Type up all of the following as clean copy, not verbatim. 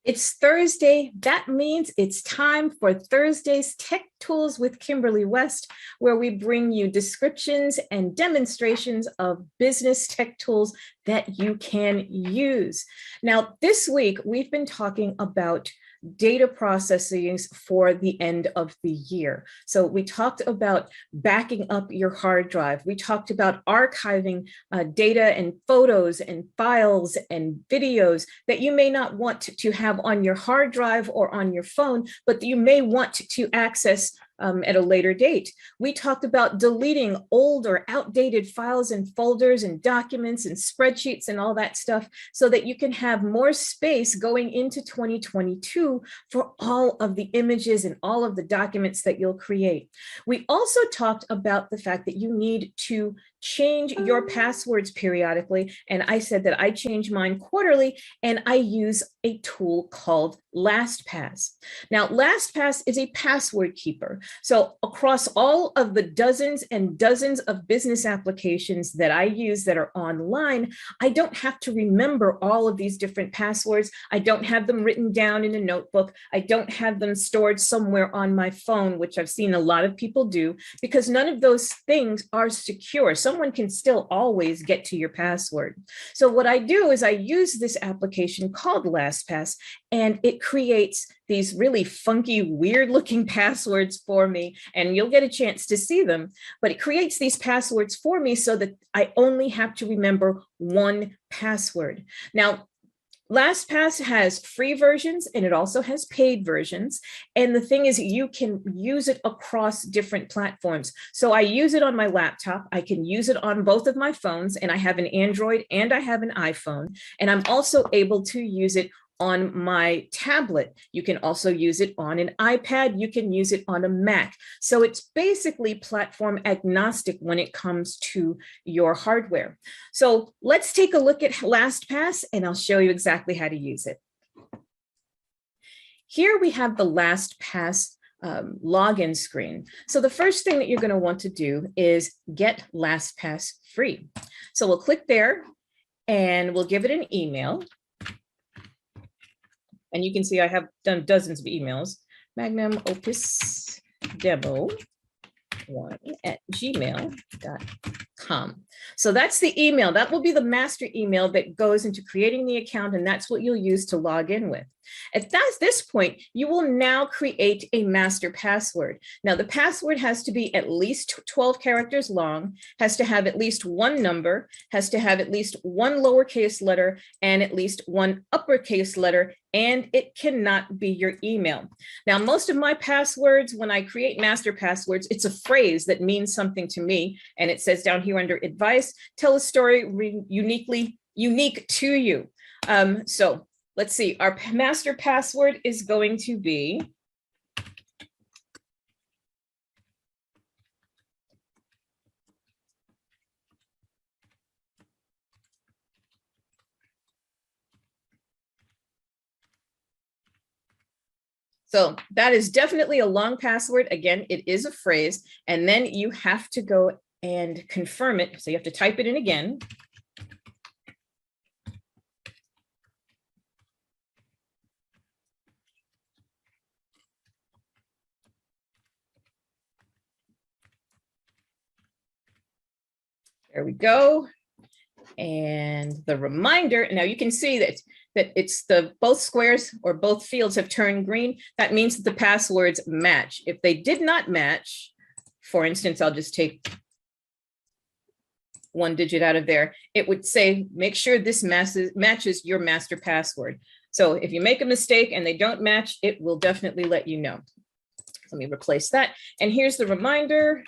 It's Thursday. That means it's time for Thursday's Tech Tools with Kimberly West, where we bring you descriptions and demonstrations of business tech tools that you can use. Now, this week, we've been talking about data processing for the end of the year. So we talked about backing up your hard drive. We talked about archiving data and photos and files and videos that you may not want to have on your hard drive or on your phone, but you may want to access at a later date. We talked about deleting old or outdated files and folders and documents and spreadsheets and all that stuff so that you can have more space going into 2022 for all of the images and all of the documents that you'll create. We also talked about the fact that you need to change your passwords periodically. And I said that I change mine quarterly and I use a tool called LastPass. Now, LastPass is a password keeper. So across all of the dozens and dozens of business applications that I use that are online, I don't have to remember all of these different passwords. I don't have them written down in a notebook. I don't have them stored somewhere on my phone, which I've seen a lot of people do, because none of those things are secure. Someone can still always get to your password. So what I do is I use this application called LastPass, and it creates these really funky, weird looking passwords for me, and you'll get a chance to see them, but it creates these passwords for me so that I only have to remember one password. Now, LastPass has free versions and it also has paid versions. And the thing is, you can use it across different platforms. So I use it on my laptop. I can use it on both of my phones, and I have an Android and I have an iPhone. And I'm also able to use it on my tablet. You can also use it on an iPad. You can use it on a Mac. So it's basically platform agnostic when it comes to your hardware. So let's take a look at LastPass and I'll show you exactly how to use it. Here we have the LastPass login screen. So the first thing that you're going to want to do is get LastPass free. So we'll click there and we'll give it an email. And you can see I have done dozens of emails. Magnum opus demo 1@gmail.com. So that's the email. That will be the master email that goes into creating the account, and that's what you'll use to log in with. At this point, you will now create a master password. Now, the password has to be at least 12 characters long, has to have at least one number, has to have at least one lowercase letter, and at least one uppercase letter, and it cannot be your email. Now, most of my passwords, when I create master passwords, it's a phrase that means something to me, and it says down here under advice, tell a story unique to you. So let's see, our master password is going to be so that is definitely a long password. Again, it is a phrase, and then you have to go and confirm it. So you have to type it in again. There we go. And the reminder, now you can see that it's both squares or both fields have turned green. That means that the passwords match. If they did not match, for instance, I'll just take one digit out of there, it would say, make sure this matches your master password. So if you make a mistake and they don't match, it will definitely let you know. Let me replace that. And here's the reminder.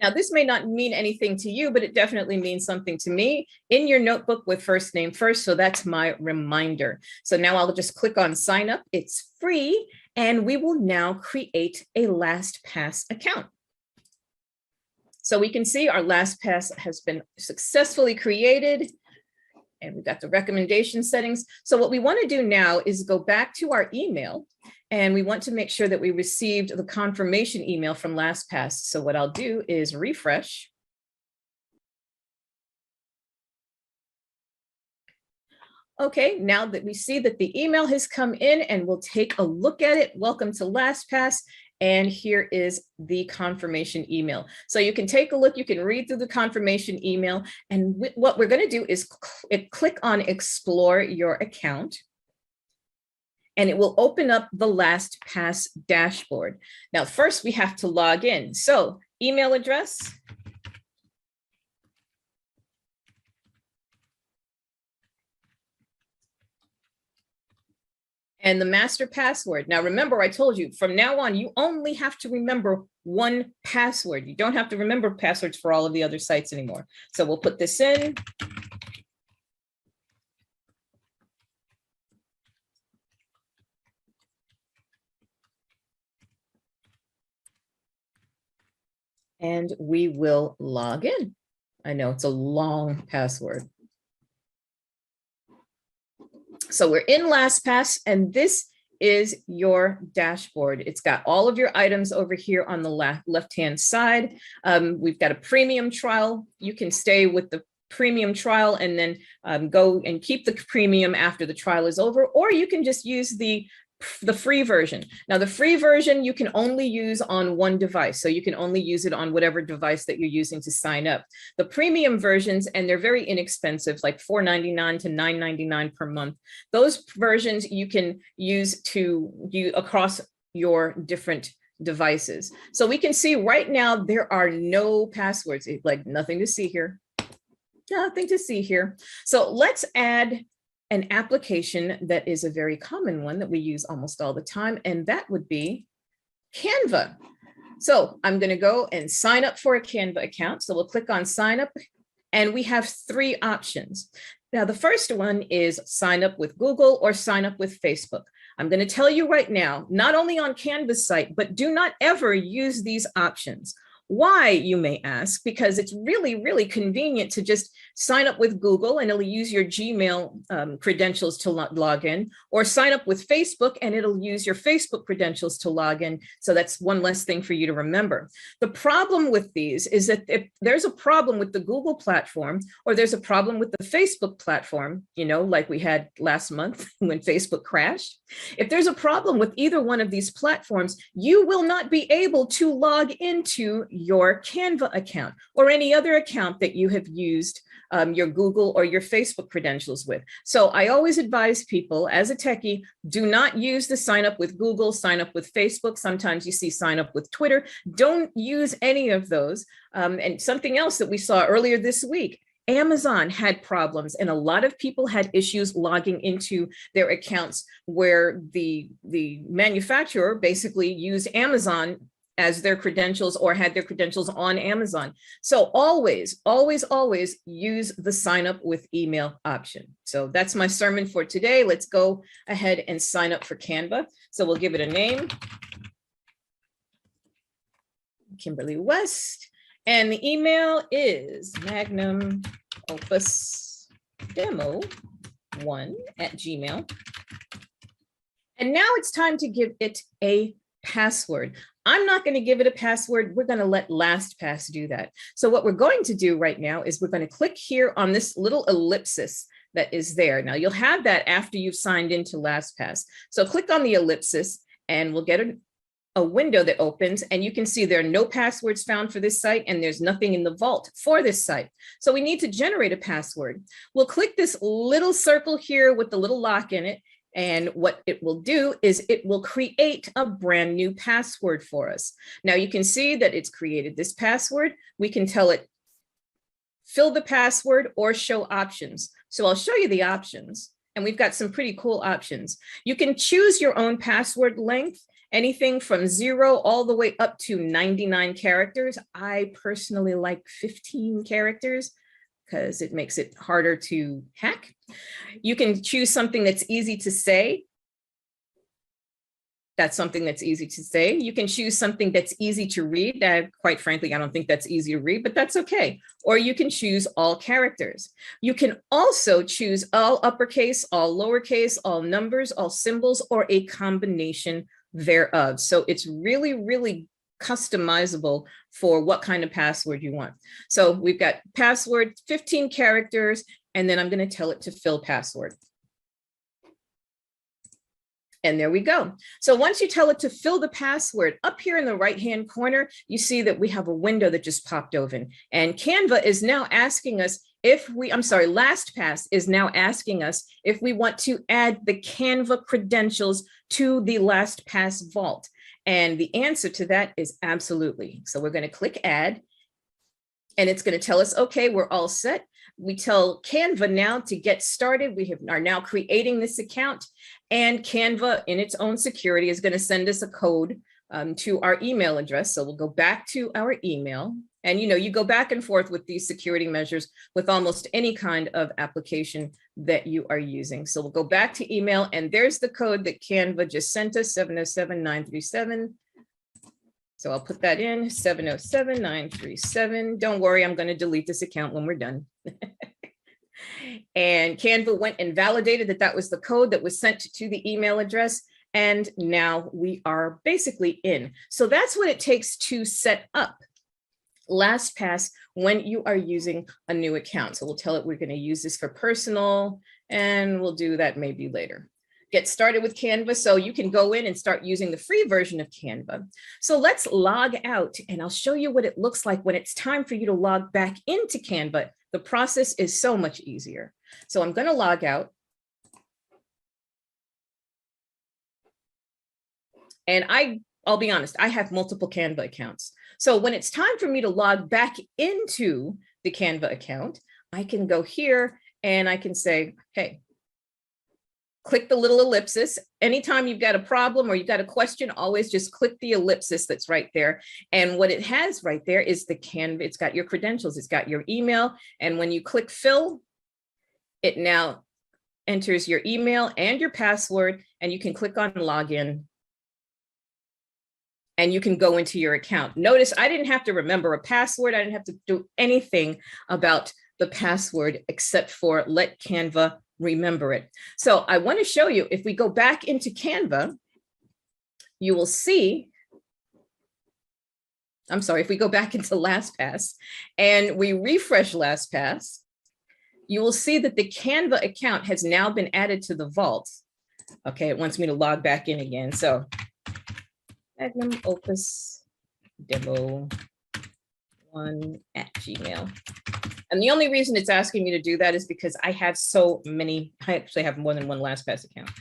Now, this may not mean anything to you, but it definitely means something to me. In your notebook with first name first, so that's my reminder. So now I'll just click on sign up. It's free, and we will now create a LastPass account. So we can see our LastPass has been successfully created, and we've got the recommendation settings. So what we want to do now is go back to our email, and we want to make sure that we received the confirmation email from LastPass. So what I'll do is refresh. Okay, now that we see that the email has come in and we'll take a look at it. Welcome to LastPass. And here is the confirmation email. So you can take a look, you can read through the confirmation email. And what we're going to do is click on Explore Your Account. And it will open up the LastPass dashboard. Now, first we have to log in. So email address. And the master password. Now, remember, I told you from now on, you only have to remember one password. You don't have to remember passwords for all of the other sites anymore. So we'll put this in. And we will log in. I know it's a long password. So we're in LastPass, and this is your dashboard. It's got all of your items over here on the left-hand side. We've got a premium trial. You can stay with the premium trial and then go and keep the premium after the trial is over, or you can just use the free version. Now, the free version you can only use on one device. So you can only use it on whatever device that you're using to sign up. The premium versions, and they're very inexpensive, like $4.99 to $9.99 per month. Those versions you can use across your different devices. So we can see right now there are no passwords, like nothing to see here. Nothing to see here. So let's add an application that is a very common one that we use almost all the time, and that would be Canva. So I'm going to go and sign up for a Canva account. So we'll click on sign up, and we have three options. Now, the first one is sign up with Google or sign up with Facebook. I'm going to tell you right now, not only on Canva's site, but do not ever use these options. Why, you may ask? Because it's really, really convenient to just sign up with Google and it'll use your Gmail credentials to log in, or sign up with Facebook and it'll use your Facebook credentials to log in. So that's one less thing for you to remember. The problem with these is that if there's a problem with the Google platform, or there's a problem with the Facebook platform, you know, like we had last month when Facebook crashed, if there's a problem with either one of these platforms, you will not be able to log into your Canva account or any other account that you have used your Google or your Facebook credentials with. So I always advise people, as a techie, do not use the sign up with Google, sign up with Facebook. Sometimes you see sign up with Twitter. Don't use any of those. And something else that we saw earlier this week, Amazon had problems, and a lot of people had issues logging into their accounts where the manufacturer basically used Amazon as their credentials or had their credentials on Amazon. So always, always, always use the sign up with email option. So that's my sermon for today. Let's go ahead and sign up for Canva. So we'll give it a name, Kimberly West. And the email is magnum opus demo1@gmail. And now it's time to give it a password. I'm not going to give it a password. We're going to let LastPass do that. So what we're going to do right now is we're going to click here on this little ellipsis that is there. Now you'll have that after you've signed into LastPass. So click on the ellipsis and we'll get a window that opens, and you can see there are no passwords found for this site and there's nothing in the vault for this site. So we need to generate a password. We'll click this little circle here with the little lock in it. And what it will do is it will create a brand new password for us. Now you can see that it's created this password. We can tell it, fill the password or show options. So I'll show you the options, and we've got some pretty cool options. You can choose your own password length, anything from 0 all the way up to 99 characters. I personally like 15 characters. Because it makes it harder to hack. You can choose something that's easy to say. That's something that's easy to say. You can choose something that's easy to read. Quite frankly, I don't think that's easy to read, but that's okay. Or you can choose all characters. You can also choose all uppercase, all lowercase, all numbers, all symbols, or a combination thereof. So it's really, really customizable for what kind of password you want. So we've got password, 15 characters, and then I'm going to tell it to fill password. And there we go. So once you tell it to fill the password, up here in the right-hand corner, you see that we have a window that just popped open. And Canva is now asking us LastPass is now asking us if we want to add the Canva credentials to the LastPass vault. And the answer to that is absolutely. So we're going to click add, and it's going to tell us, okay, we're all set. We tell Canva now to get started. We are now creating this account, and Canva in its own security is going to send us a code to our email address. So we'll go back to our email, and you go back and forth with these security measures with almost any kind of application that you are using. So we'll go back to email, and there's the code that Canva just sent us, 707-937. So I'll put that in, 707-937. Don't worry, I'm going to delete this account when we're done. And Canva went and validated that that was the code that was sent to the email address. And now we are basically in. So that's what it takes to set up LastPass when you are using a new account. So we'll tell it we're going to use this for personal, and we'll do that maybe later. Get started with Canva, so you can go in and start using the free version of Canva. So let's log out, and I'll show you what it looks like when it's time for you to log back into Canva. The process is so much easier. So I'm going to log out. And I'll be honest, I have multiple Canva accounts. So when it's time for me to log back into the Canva account, I can go here and I can say, hey, click the little ellipsis. Anytime you've got a problem or you've got a question, always just click the ellipsis that's right there. And what it has right there is the Canva. It's got your credentials, it's got your email. And when you click fill, it now enters your email and your password, and you can click on login. And you can go into your account. Notice I didn't have to remember a password. I didn't have to do anything about the password except for let Canva remember it. So I want to show you, if we go back into Canva, you will see, if we go back into LastPass and we refresh LastPass, you will see that the Canva account has now been added to the vault. Okay, it wants me to log back in again. So Magnum Opus Demo 1@gmail. And the only reason it's asking me to do that is because I have so many, I actually have more than one LastPass account.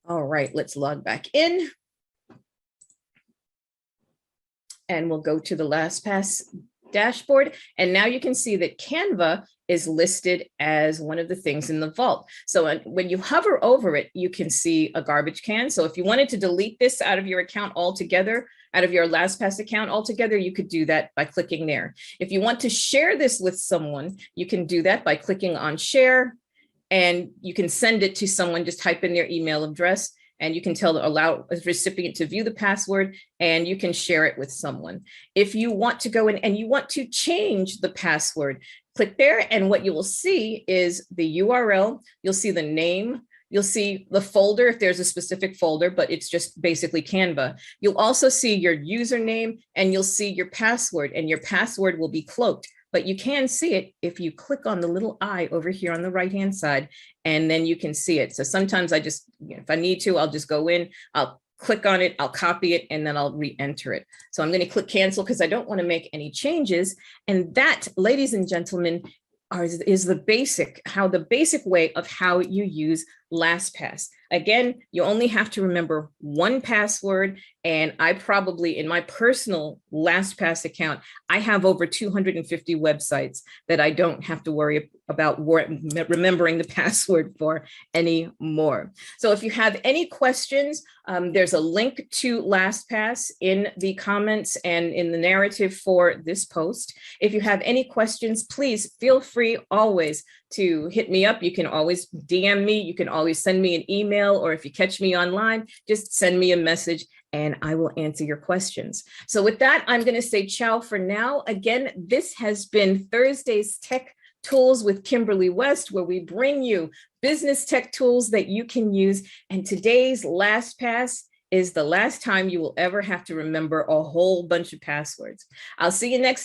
All right, let's log back in. And we'll go to the LastPass dashboard. And now you can see that Canva is listed as one of the things in the vault. So when you hover over it, you can see a garbage can. So if you wanted to delete this out of your account altogether, out of your LastPass account altogether, you could do that by clicking there. If you want to share this with someone, you can do that by clicking on share, and you can send it to someone. Just type in their email address, and you can allow a recipient to view the password, and you can share it with someone. If you want to go in and you want to change the password, click there, and what you will see is the URL. You'll see the name. You'll see the folder if there's a specific folder, but it's just basically Canva. You'll also see your username, and you'll see your password, and your password will be cloaked. But you can see it if you click on the little eye over here on the right-hand side, and then you can see it. So sometimes I just, if I need to, I'll just go in, I'll click on it, I'll copy it, and then I'll re-enter it. So I'm going to click cancel because I don't want to make any changes. And that, ladies and gentlemen, is the basic way of how you use LastPass. Again, you only have to remember one password, and I probably, in my personal LastPass account, I have over 250 websites that I don't have to worry about remembering the password for anymore. So if you have any questions, there's a link to LastPass in the comments and in the narrative for this post. If you have any questions, please feel free always to hit me up. You can always DM me. You can always send me an email, or if you catch me online, just send me a message and I will answer your questions. So with that, I'm going to say ciao for now. Again, this has been Thursday's Tech Tools with Kimberly West, where we bring you business tech tools that you can use. And today's LastPass is the last time you will ever have to remember a whole bunch of passwords. I'll see you next